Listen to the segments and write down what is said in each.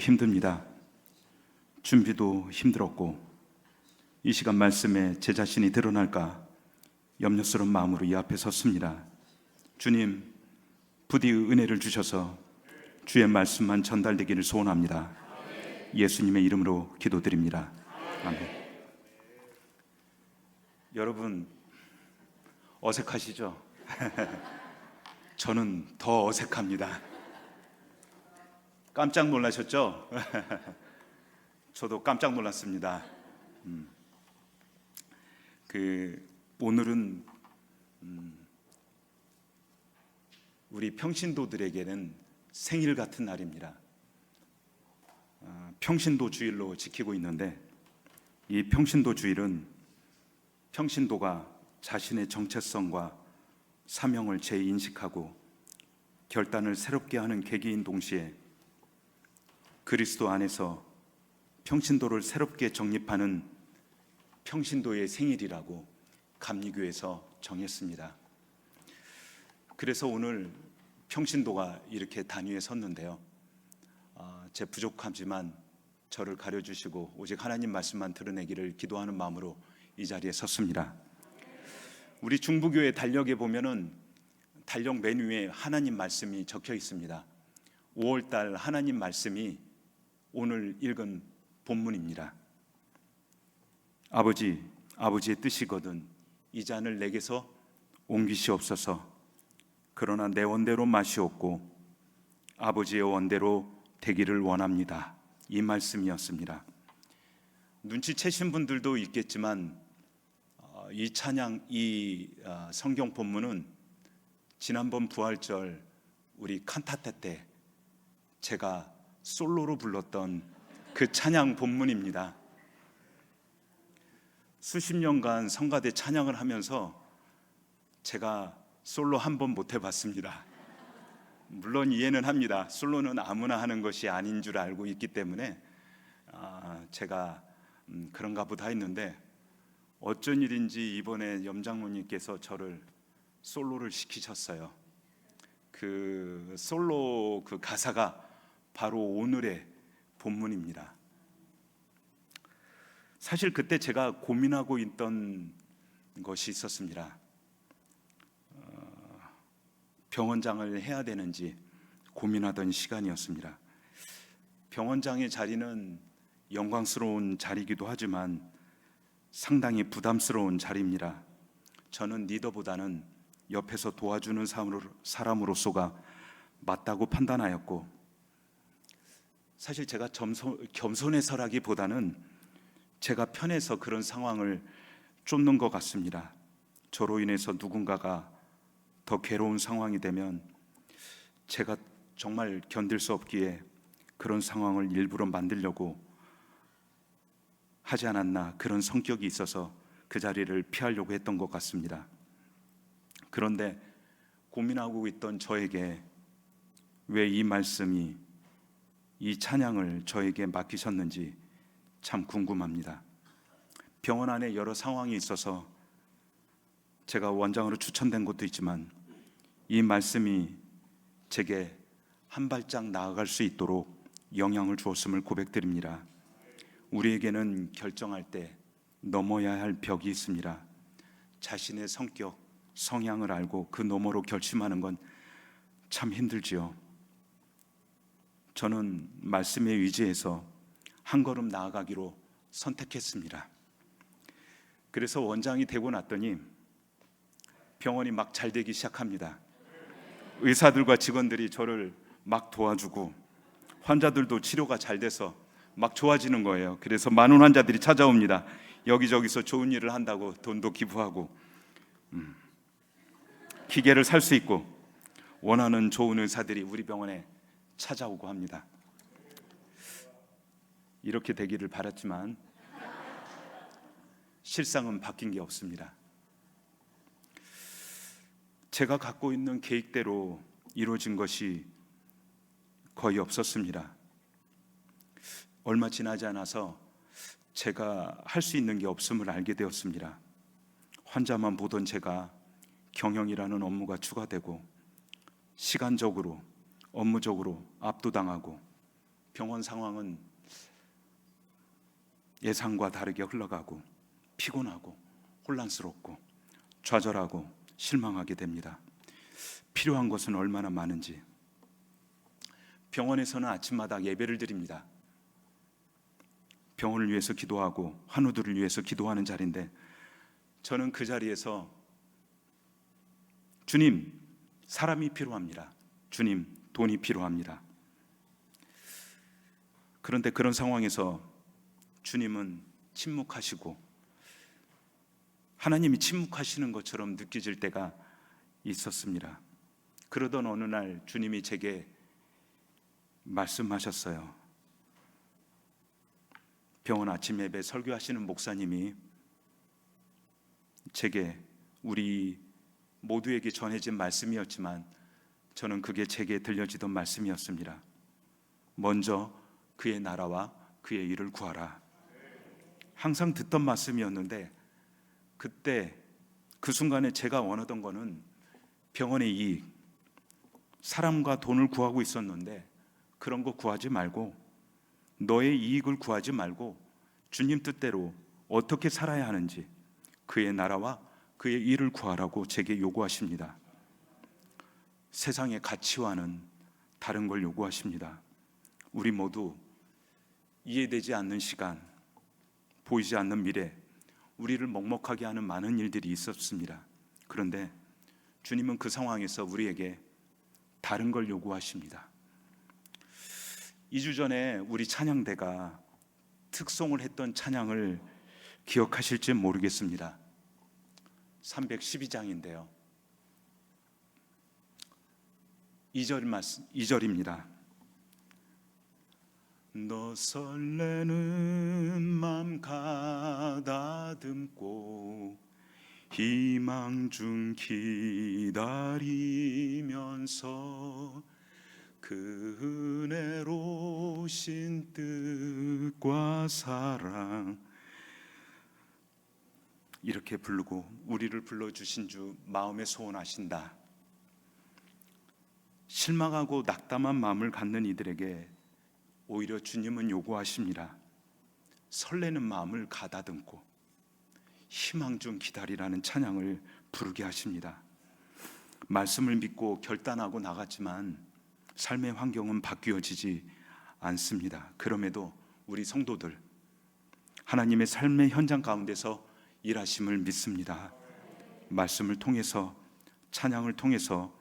힘듭니다. 준비도 힘들었고 이 시간 말씀에 제 자신이 드러날까 염려스러운 마음으로 이 앞에 섰습니다. 주님, 부디 은혜를 주셔서 주의 말씀만 전달되기를 소원합니다. 예수님의 이름으로 기도드립니다. 아멘. 여러분 어색하시죠? 저는 더 어색합니다. 깜짝 놀라셨죠? 저도 깜짝 놀랐습니다. 오늘은 우리 평신도들에게는 생일 같은 날입니다. 평신도 주일로 지키고 있는데 이 평신도 주일은 평신도가 자신의 정체성과 사명을 재인식하고 결단을 새롭게 하는 계기인 동시에 그리스도 안에서 평신도를 새롭게 정립하는 평신도의 생일이라고 감리교에서 정했습니다. 그래서 오늘 평신도가 이렇게 단위에 섰는데요, 제 부족하지만 저를 가려주시고 오직 하나님 말씀만 드러내기를 기도하는 마음으로 이 자리에 섰습니다. 우리 중부교회 달력에 보면은 달력 메뉴에 하나님 말씀이 적혀 있습니다. 5월달 하나님 말씀이 오늘 읽은 본문입니다. 아버지의 뜻이거든 이 잔을 내게서 옮기시옵소서. 그러나 내 원대로 마시옵고 아버지의 원대로 되기를 원합니다. 이 말씀이었습니다. 눈치채신 분들도 있겠지만 이 찬양, 이 성경 본문은 지난번 부활절 우리 칸타테 때 제가 솔로로 불렀던 그 찬양 본문입니다. 수십 년간 성가대 찬양을 하면서 제가 솔로 한 번 못 해봤습니다. 물론 이해는 합니다. 솔로는 아무나 하는 것이 아닌 줄 알고 있기 때문에 제가 그런가 보다 했는데 어쩐 일인지 이번에 염장로님께서 저를 솔로를 시키셨어요. 그 솔로 그 가사가 바로 오늘의 본문입니다. 사실 그때 제가 고민하고 있던 것이 있었습니다. 병원장을 해야 되는지 고민하던 시간이었습니다. 병원장의 자리는 영광스러운 자리이기도 하지만 상당히 부담스러운 자리입니다. 저는 리더보다는 옆에서 도와주는 사람으로서가 맞다고 판단하였고, 사실 제가 겸손해서라기보다는 제가 편해서 그런 상황을 쫓는 것 같습니다. 저로 인해서 누군가가 더 괴로운 상황이 되면 제가 정말 견딜 수 없기에 그런 상황을 일부러 만들려고 하지 않았나, 그런 성격이 있어서 그 자리를 피하려고 했던 것 같습니다. 그런데 고민하고 있던 저에게 왜 이 말씀이, 이 찬양을 저에게 맡기셨는지 참 궁금합니다. 병원 안에 여러 상황이 있어서 제가 원장으로 추천된 것도 있지만 이 말씀이 제게 한 발짝 나아갈 수 있도록 영향을 주었음을 고백드립니다. 우리에게는 결정할 때 넘어야 할 벽이 있습니다. 자신의 성격, 성향을 알고 그 너머로 결심하는 건 참 힘들지요. 저는 말씀에 의지해서 한 걸음 나아가기로 선택했습니다. 그래서 원장이 되고 났더니 병원이 막 잘 되기 시작합니다. 의사들과 직원들이 저를 막 도와주고 환자들도 치료가 잘 돼서 막 좋아지는 거예요. 그래서 많은 환자들이 찾아옵니다. 여기저기서 좋은 일을 한다고 돈도 기부하고 기계를 살 수 있고 원하는 좋은 의사들이 우리 병원에 찾아오고 합니다. 이렇게 되기를 바랐지만 실상은 바뀐 게 없습니다. 제가 갖고 있는 계획대로 이루어진 것이 거의 없었습니다. 얼마 지나지 않아서 제가 할 수 있는 게 없음을 알게 되었습니다. 환자만 보던 제가 경영이라는 업무가 추가되고 시간적으로, 업무적으로 압도당하고 병원 상황은 예상과 다르게 흘러가고 피곤하고 혼란스럽고 좌절하고 실망하게 됩니다. 필요한 것은 얼마나 많은지. 병원에서는 아침마다 예배를 드립니다. 병원을 위해서 기도하고 환우들을 위해서 기도하는 자리인데, 저는 그 자리에서 주님, 사람이 필요합니다. 주님, 돈이 필요합니다. 그런데 그런 상황에서 주님은 침묵하시고 하나님이 침묵하시는 것처럼 느껴질 때가 있었습니다. 그러던 어느 날 주님이 제게 말씀하셨어요. 병원 아침 예배 설교하시는 목사님이 제게, 우리 모두에게 전해진 말씀이었지만 저는 그게 제게 들려지던 말씀이었습니다. 먼저 그의 나라와 그의 일을 구하라. 항상 듣던 말씀이었는데, 그때 그 순간에 제가 원하던 거는 병원의 이익, 사람과 돈을 구하고 있었는데, 그런 거 구하지 말고 너의 이익을 구하지 말고 주님 뜻대로 어떻게 살아야 하는지, 그의 나라와 그의 일을 구하라고 제게 요구하십니다. 세상의 가치와는 다른 걸 요구하십니다. 우리 모두 이해되지 않는 시간, 보이지 않는 미래, 우리를 먹먹하게 하는 많은 일들이 있었습니다. 그런데 주님은 그 상황에서 우리에게 다른 걸 요구하십니다. 2주 전에 우리 찬양대가 특송을 했던 찬양을 기억하실지 모르겠습니다. 312장인데요. 2절입니다. 너 설레는 맘 가다듬고 희망 중 기다리면서 그 은혜로우신 뜻과 사랑, 이렇게 부르고 우리를 불러주신 주 마음에 소원하신다. 실망하고 낙담한 마음을 갖는 이들에게 오히려 주님은 요구하십니다. 설레는 마음을 가다듬고 희망 중 기다리라는 찬양을 부르게 하십니다. 말씀을 믿고 결단하고 나갔지만 삶의 환경은 바뀌어지지 않습니다. 그럼에도 우리 성도들, 하나님의 삶의 현장 가운데서 일하심을 믿습니다. 말씀을 통해서, 찬양을 통해서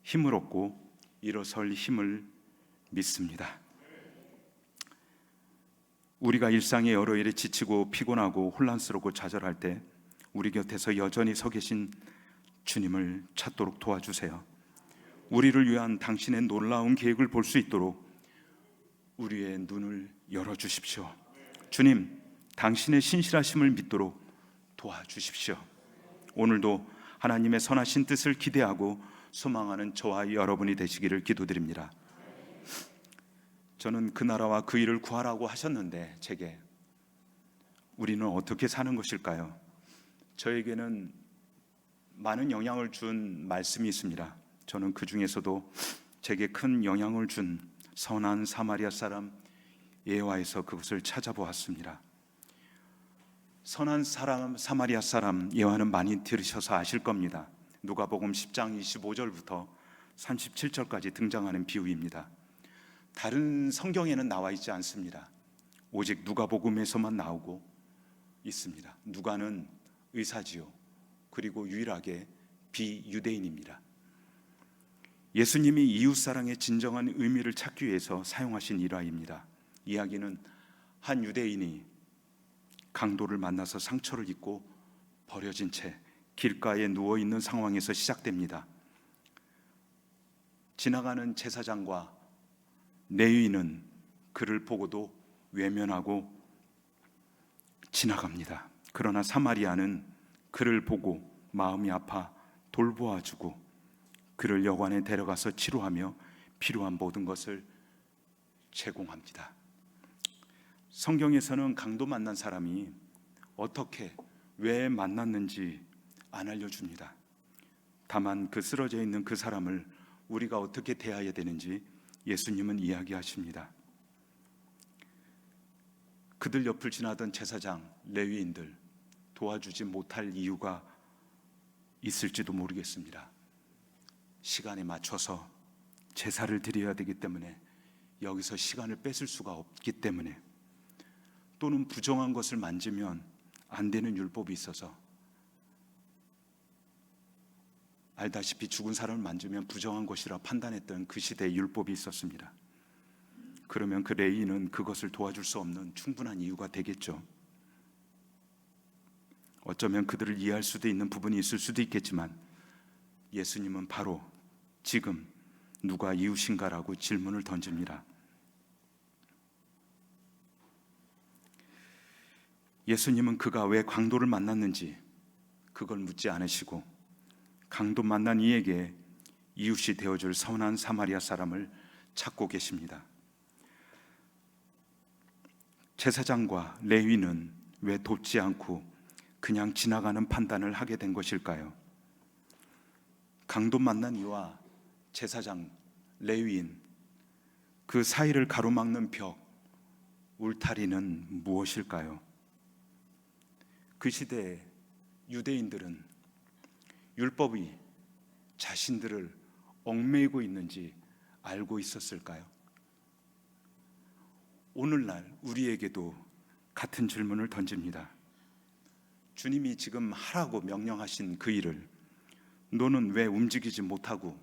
힘을 얻고 일어설 힘을 믿습니다. 우리가 일상의 여러 일에 지치고 피곤하고 혼란스럽고 좌절할 때 우리 곁에서 여전히 서 계신 주님을 찾도록 도와주세요. 우리를 위한 당신의 놀라운 계획을 볼 수 있도록 우리의 눈을 열어주십시오. 주님, 당신의 신실하심을 믿도록 도와주십시오. 오늘도 하나님의 선하신 뜻을 기대하고 소망하는 저와 여러분이 되시기를 기도드립니다. 저는 그 나라와 그 일을 구하라고 하셨는데 제게, 우리는 어떻게 사는 것일까요? 저에게는 많은 영향을 준 말씀이 있습니다. 저는 그 중에서도 제게 큰 영향을 준 선한 사마리아 사람 예화에서 그것을 찾아보았습니다. 선한 사람, 사마리아 사람 예화는 많이 들으셔서 아실 겁니다. 누가복음 10장 25절부터 37절까지 등장하는 비유입니다. 다른 성경에는 나와 있지 않습니다. 오직 누가복음에서만 나오고 있습니다. 누가는 의사지요. 그리고 유일하게 비유대인입니다. 예수님이 이웃사랑의 진정한 의미를 찾기 위해서 사용하신 일화입니다. 이야기는 한 유대인이 강도를 만나서 상처를 입고 버려진 채 길가에 누워있는 상황에서 시작됩니다. 지나가는 제사장과 레위인은 그를 보고도 외면하고 지나갑니다. 그러나 사마리아는 그를 보고 마음이 아파 돌보아주고 그를 여관에 데려가서 치료하며 필요한 모든 것을 제공합니다. 성경에서는 강도 만난 사람이 어떻게, 왜 만났는지 안 알려줍니다. 다만 그 쓰러져 있는 그 사람을 우리가 어떻게 대해야 되는지 예수님은 이야기하십니다. 그들 옆을 지나던 제사장, 레위인들 도와주지 못할 이유가 있을지도 모르겠습니다. 시간에 맞춰서 제사를 드려야 되기 때문에, 여기서 시간을 뺏을 수가 없기 때문에, 또는 부정한 것을 만지면 안 되는 율법이 있어서, 알다시피 죽은 사람을 만지면 부정한 것이라 판단했던 그 시대의 율법이 있었습니다. 그러면 그 레위인은 그것을 도와줄 수 없는 충분한 이유가 되겠죠. 어쩌면 그들을 이해할 수도 있는 부분이 있을 수도 있겠지만, 예수님은 바로 지금 누가 이웃인가라고 질문을 던집니다. 예수님은 그가 왜 강도를 만났는지 그걸 묻지 않으시고, 강도 만난 이에게 이웃이 되어줄 선한 사마리아 사람을 찾고 계십니다. 제사장과 레위는 왜 돕지 않고 그냥 지나가는 판단을 하게 된 것일까요? 강도 만난 이와 제사장, 레위인, 그 사이를 가로막는 벽, 울타리는 무엇일까요? 그 시대에 유대인들은 율법이 자신들을 얽매이고 있는지 알고 있었을까요? 오늘날 우리에게도 같은 질문을 던집니다. 주님이 지금 하라고 명령하신 그 일을 너는 왜 움직이지 못하고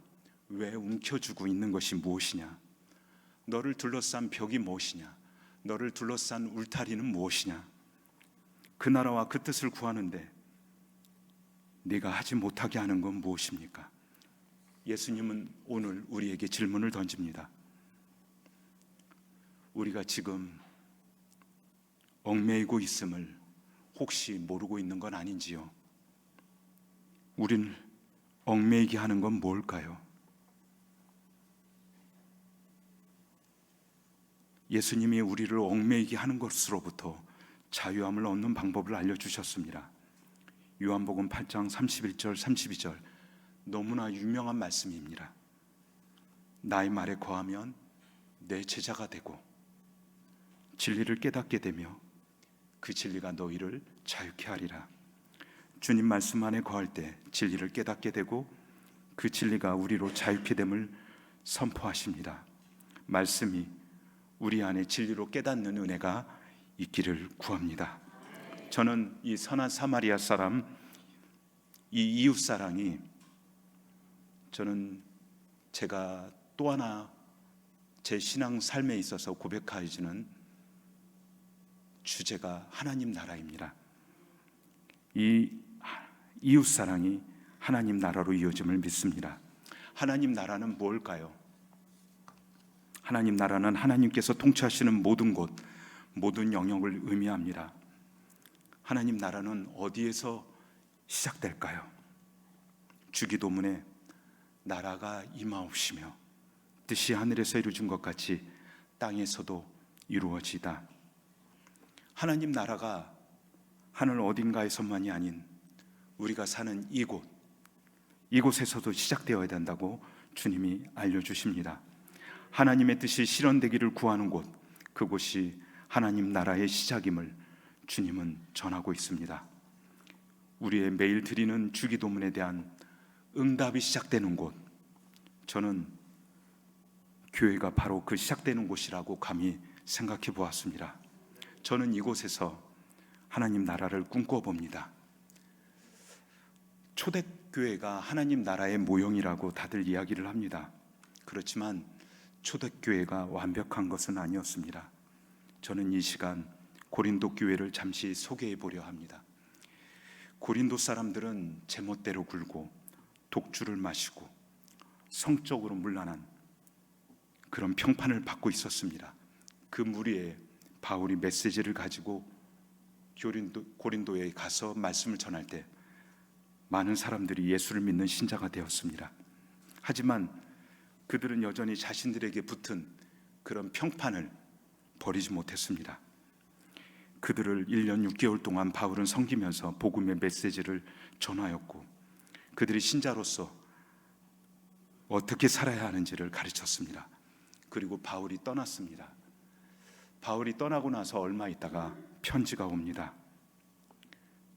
왜 움켜쥐고 있는 것이 무엇이냐? 너를 둘러싼 벽이 무엇이냐? 너를 둘러싼 울타리는 무엇이냐? 그 나라와 그 뜻을 구하는데 네가 하지 못하게 하는 건 무엇입니까? 예수님은 오늘 우리에게 질문을 던집니다. 우리가 지금 얽매이고 있음을 혹시 모르고 있는 건 아닌지요? 우리를 얽매이게 하는 건 뭘까요? 예수님이 우리를 얽매이게 하는 것으로부터 자유함을 얻는 방법을 알려주셨습니다. 요한복음 8장 31절 32절, 너무나 유명한 말씀입니다. 나의 말에 거하면 내 제자가 되고 진리를 깨닫게 되며 그 진리가 너희를 자유케 하리라. 주님 말씀 안에 거할 때 진리를 깨닫게 되고 그 진리가 우리로 자유케 됨을 선포하십니다. 말씀이 우리 안에 진리로 깨닫는 은혜가 있기를 구합니다. 저는 이 선한 사마리아 사람, 이 이웃 사랑이, 저는 제가 또 하나 제 신앙 삶에 있어서 고백하여지는 주제가 하나님 나라입니다. 이 이웃 사랑이 하나님 나라로 이어짐을 믿습니다. 하나님 나라는 뭘까요? 하나님 나라는 하나님께서 통치하시는 모든 곳, 모든 영역을 의미합니다. 하나님 나라는 어디에서 시작될까요? 주기도문에 나라가 임하옵시며 뜻이 하늘에서 이루어진 것 같이 땅에서도 이루어지다. 하나님 나라가 하늘 어딘가에서만이 아닌 우리가 사는 이곳에서도 시작되어야 된다고 주님이 알려주십니다. 하나님의 뜻이 실현되기를 구하는 곳, 그곳이 하나님 나라의 시작임을 주님은 전하고 있습니다. 우리의 매일 드리는 주기도문에 대한 응답이 시작되는 곳, 저는 교회가 바로 그 시작되는 곳이라고 감히 생각해 보았습니다. 저는 이곳에서 하나님 나라를 꿈꿔봅니다. 초대교회가 하나님 나라의 모형이라고 다들 이야기를 합니다. 그렇지만 초대교회가 완벽한 것은 아니었습니다. 저는 이 시간 고린도 교회를 잠시 소개해 보려 합니다. 고린도 사람들은 제멋대로 굴고 독주를 마시고 성적으로 문란한 그런 평판을 받고 있었습니다. 그 무리에 바울이 메시지를 가지고 고린도에 가서 말씀을 전할 때 많은 사람들이 예수를 믿는 신자가 되었습니다. 하지만 그들은 여전히 자신들에게 붙은 그런 평판을 버리지 못했습니다. 그들을 1년 6개월 동안 바울은 섬기면서 복음의 메시지를 전하였고, 그들이 신자로서 어떻게 살아야 하는지를 가르쳤습니다. 그리고 바울이 떠났습니다. 바울이 떠나고 나서 얼마 있다가 편지가 옵니다.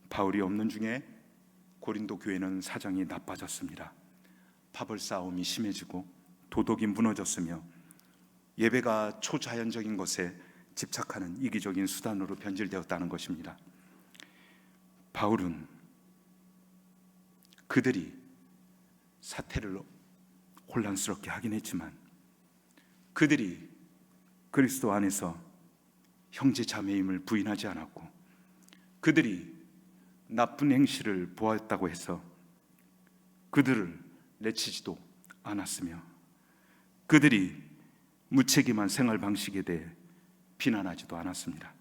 바울이 없는 중에 고린도 교회는 사정이 나빠졌습니다. 파벌 싸움이 심해지고 도덕이 무너졌으며 예배가 초자연적인 것에 집착하는 이기적인 수단으로 변질되었다는 것입니다. 바울은 그들이 사태를 혼란스럽게 하긴 했지만 그들이 그리스도 안에서 형제 자매임을 부인하지 않았고 그들이 나쁜 행실을 보았다고 해서 그들을 내치지도 않았으며 그들이 무책임한 생활 방식에 대해 비난하지도 않았습니다.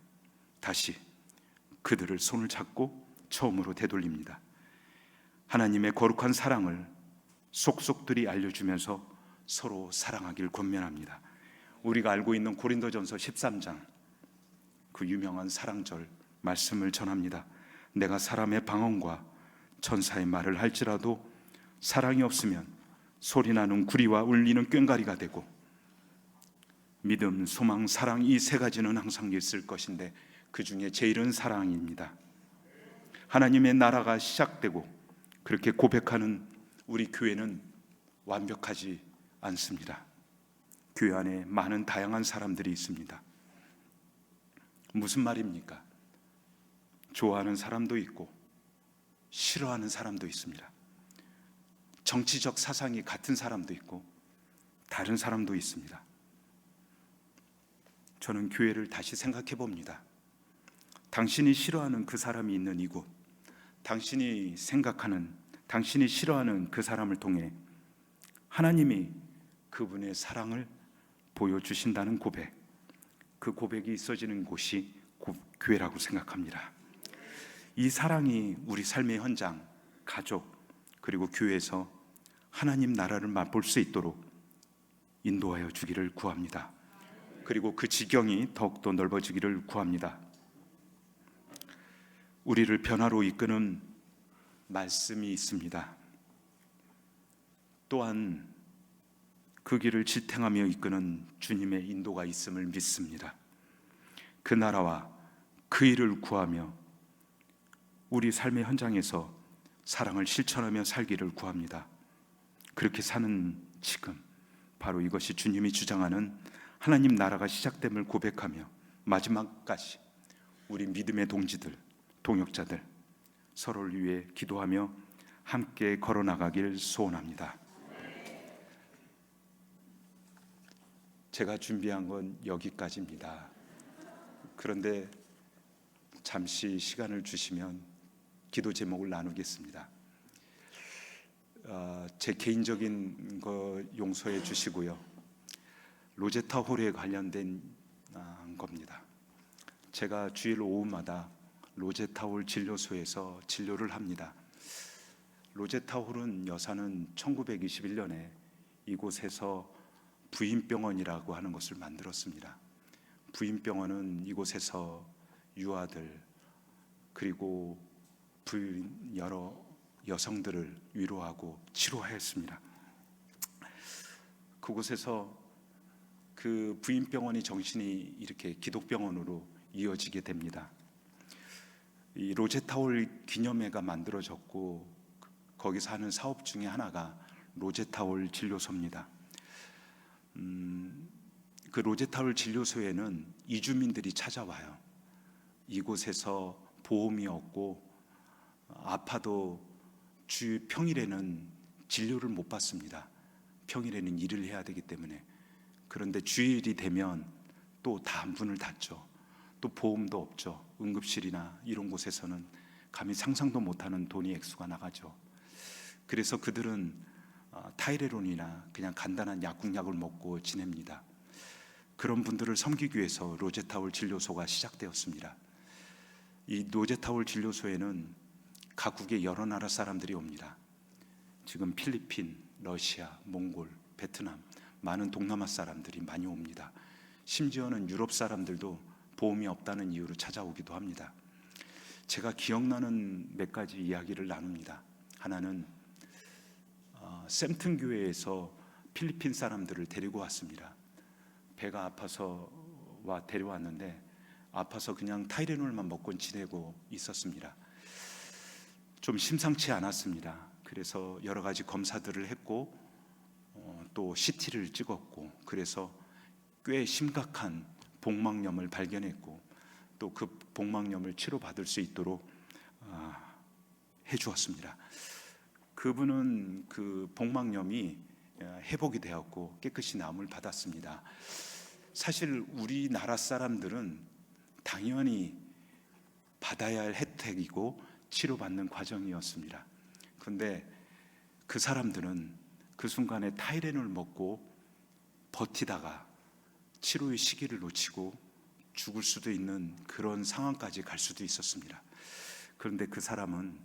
다시 그들을 손을 잡고 처음으로 되돌립니다. 하나님의 거룩한 사랑을 속속들이 알려주면서 서로 사랑하길 권면합니다. 우리가 알고 있는 고린도전서 13장 그 유명한 사랑절 말씀을 전합니다. 내가 사람의 방언과 천사의 말을 할지라도 사랑이 없으면 소리나는 구리와 울리는 꽹과리가 되고 믿음, 소망, 사랑 이 세 가지는 항상 있을 것인데 그 중에 제일은 사랑입니다. 하나님의 나라가 시작되고 그렇게 고백하는 우리 교회는 완벽하지 않습니다. 교회 안에 많은 다양한 사람들이 있습니다. 무슨 말입니까? 좋아하는 사람도 있고 싫어하는 사람도 있습니다. 정치적 사상이 같은 사람도 있고 다른 사람도 있습니다. 저는 교회를 다시 생각해 봅니다. 당신이 싫어하는 그 사람이 있는 이곳, 당신이 생각하는, 당신이 싫어하는 그 사람을 통해 하나님이 그분의 사랑을 보여주신다는 고백, 그 고백이 있어지는 곳이 교회라고 생각합니다. 이 사랑이 우리 삶의 현장, 가족, 그리고 교회에서 하나님 나라를 맛볼 수 있도록 인도하여 주기를 구합니다. 그리고 그 지경이 더욱더 넓어지기를 구합니다. 우리를 변화로 이끄는 말씀이 있습니다. 또한 그 길을 지탱하며 이끄는 주님의 인도가 있음을 믿습니다. 그 나라와 그 일을 구하며 우리 삶의 현장에서 사랑을 실천하며 살기를 구합니다. 그렇게 사는 지금 바로 이것이 주님이 주장하는 하나님 나라가 시작됨을 고백하며 마지막까지 우리 믿음의 동지들, 동역자들 서로를 위해 기도하며 함께 걸어나가길 소원합니다. 제가 준비한 건 여기까지입니다. 그런데 잠시 시간을 주시면 기도 제목을 나누겠습니다. 제 개인적인 거 용서해 주시고요. 로제타 홀에 관련된 겁니다. 제가 주일 오후마다 로제타 홀 진료소에서 진료를 합니다. 로제타 홀은 여사는 1921년에 이곳에서 부인병원이라고 하는 것을 만들었습니다. 부인병원은 이곳에서 유아들 그리고 부인 여러 여성들을 위로하고 치료하였습니다. 그곳에서 그 부인병원이 정신이 이렇게 기독병원으로 이어지게 됩니다. 이 로제타홀 기념회가 만들어졌고 거기서 하는 사업 중에 하나가 로제타홀 진료소입니다. 그 로제타홀 진료소에는 이주민들이 찾아와요. 이곳에서 보험이 없고 아파도 주 평일에는 진료를 못 받습니다. 평일에는 일을 해야 되기 때문에. 그런데 주일이 되면 또 다 문을 닫죠. 또 보험도 없죠. 응급실이나 이런 곳에서는 감히 상상도 못하는 돈이 액수가 나가죠. 그래서 그들은 타이레론이나 그냥 간단한 약국약을 먹고 지냅니다. 그런 분들을 섬기기 위해서 로제타홀 진료소가 시작되었습니다. 이 로제타홀 진료소에는 각국의 여러 나라 사람들이 옵니다. 지금 필리핀, 러시아, 몽골, 베트남 많은 동남아 사람들이 많이 옵니다. 심지어는 유럽 사람들도 보험이 없다는 이유로 찾아오기도 합니다. 제가 기억나는 몇 가지 이야기를 나눕니다. 하나는 샘튼 교회에서 필리핀 사람들을 데리고 왔습니다. 배가 아파서 데려왔는데 아파서 그냥 타이레놀만 먹고 지내고 있었습니다. 좀 심상치 않았습니다. 그래서 여러 가지 검사들을 했고 또 CT를 찍었고, 그래서 꽤 심각한 복막염을 발견했고, 또 그 복막염을 치료받을 수 있도록 해주었습니다. 그분은 그 복막염이 회복이 되었고 깨끗이 나음을 받았습니다. 사실 우리나라 사람들은 당연히 받아야 할 혜택이고 치료받는 과정이었습니다. 그런데 그 사람들은 그 순간에 타이레놀 먹고 버티다가 치료의 시기를 놓치고 죽을 수도 있는 그런 상황까지 갈 수도 있었습니다. 그런데 그 사람은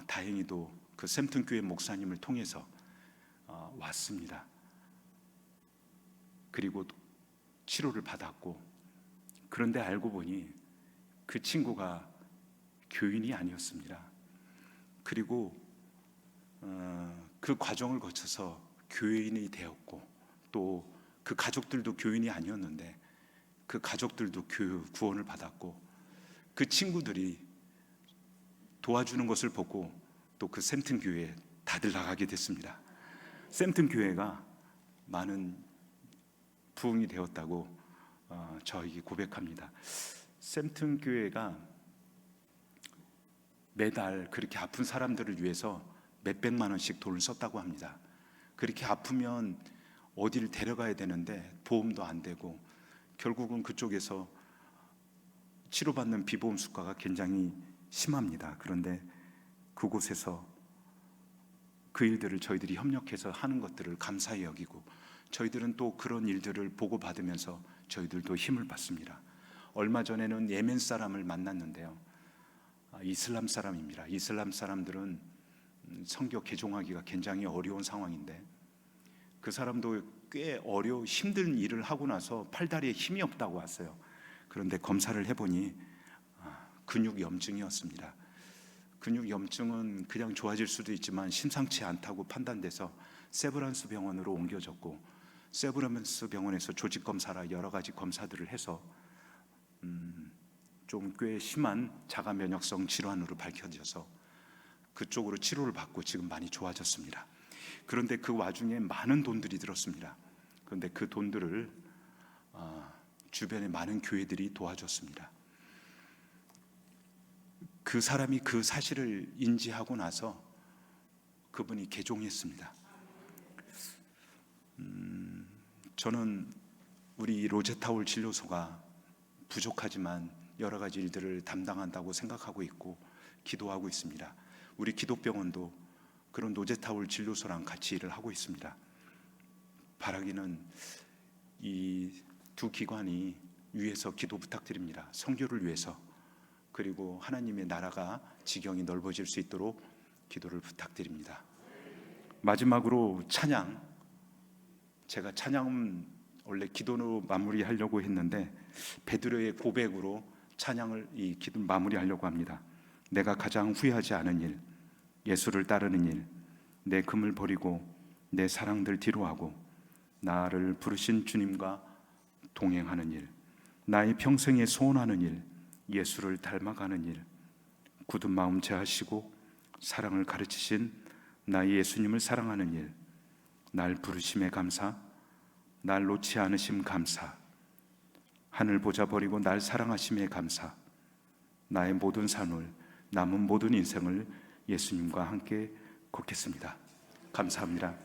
다행히도 그 샘튼교회 목사님을 통해서 왔습니다. 그리고 치료를 받았고, 그런데 알고 보니 그 친구가 교인이 아니었습니다. 그리고 그 과정을 거쳐서 교인이 되었고, 또 그 가족들도 교인이 아니었는데 그 가족들도 구원을 받았고, 그 친구들이 도와주는 것을 보고 또 그 샘튼 교회에 다들 나가게 됐습니다. 샘튼 교회가 많은 부흥이 되었다고 저에게 고백합니다. 샘튼 교회가 매달 그렇게 아픈 사람들을 위해서 몇백만 원씩 돈을 썼다고 합니다. 그렇게 아프면 어디를 데려가야 되는데 보험도 안 되고, 결국은 그쪽에서 치료받는 비보험 수가가 굉장히 심합니다. 그런데 그곳에서 그 일들을 저희들이 협력해서 하는 것들을 감사히 여기고, 저희들은 또 그런 일들을 보고받으면서 저희들도 힘을 받습니다. 얼마 전에는 예멘 사람을 만났는데요, 이슬람 사람입니다. 이슬람 사람들은 성경 개종하기가 굉장히 어려운 상황인데, 그 사람도 꽤 힘든 일을 하고 나서 팔다리에 힘이 없다고 왔어요. 그런데 검사를 해보니 근육염증이었습니다. 근육염증은 그냥 좋아질 수도 있지만 심상치 않다고 판단돼서 세브란스 병원으로 옮겨졌고, 세브란스 병원에서 조직검사라 여러 가지 검사들을 해서 좀 꽤 심한 자가면역성 질환으로 밝혀져서 그쪽으로 치료를 받고 지금 많이 좋아졌습니다. 그런데 그 와중에 많은 돈들이 들었습니다. 그런데 그 돈들을 주변의 많은 교회들이 도와줬습니다. 그 사람이 그 사실을 인지하고 나서 그분이 개종했습니다. 저는 우리 로제타울 진료소가 부족하지만 여러 가지 일들을 담당한다고 생각하고 있고 기도하고 있습니다. 우리 기독병원도 그런 로제타울 진료소랑 같이 일을 하고 있습니다. 바라기는 이 두 기관이 위해서 기도 부탁드립니다. 선교를 위해서, 그리고 하나님의 나라가 지경이 넓어질 수 있도록 기도를 부탁드립니다. 마지막으로 찬양, 제가 찬양은 원래 기도로 마무리하려고 했는데 베드로의 고백으로 찬양을 이 기도 마무리하려고 합니다. 내가 가장 후회하지 않은 일, 예수를 따르는 일, 내 금을 버리고 내 사랑들 뒤로하고 나를 부르신 주님과 동행하는 일, 나의 평생에 소원하는 일, 예수를 닮아가는 일, 굳은 마음 제하시고 사랑을 가르치신 나의 예수님을 사랑하는 일, 날 부르심에 감사, 날 놓지 않으심 감사, 하늘 보자 버리고 날 사랑하심에 감사, 나의 모든 삶을, 남은 모든 인생을 예수님과 함께 걷겠습니다. 감사합니다.